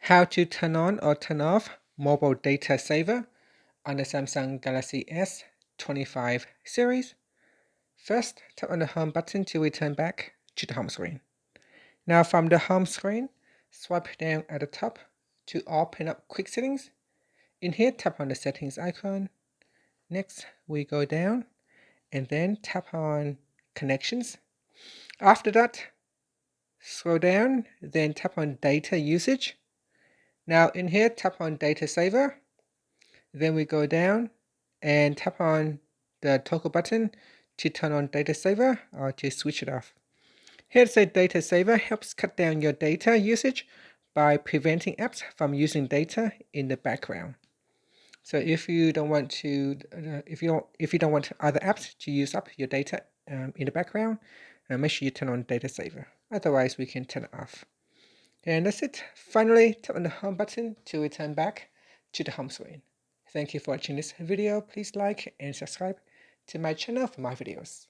How to turn on or turn off mobile data saver on the Samsung Galaxy S25 series. First, tap on the home button to return back to the home screen. Now from the home screen, swipe down at the top to open up quick settings. In here, tap on the settings icon. Next, we go down and then tap on connections. After that, scroll down, then tap on data usage. Now in here, tap on data saver. Then we go down and tap on the toggle button to turn on data saver or to switch it off. Here it says data saver helps cut down your data usage by preventing apps from using data in the background. So if you don't want to, if you don't want other apps to use up your data in the background, make sure you turn on data saver. Otherwise, we can turn it off. And that's it. Finally, tap on the home button to return back to the home screen. Thank you for watching this video. Please like and subscribe to my channel for more videos.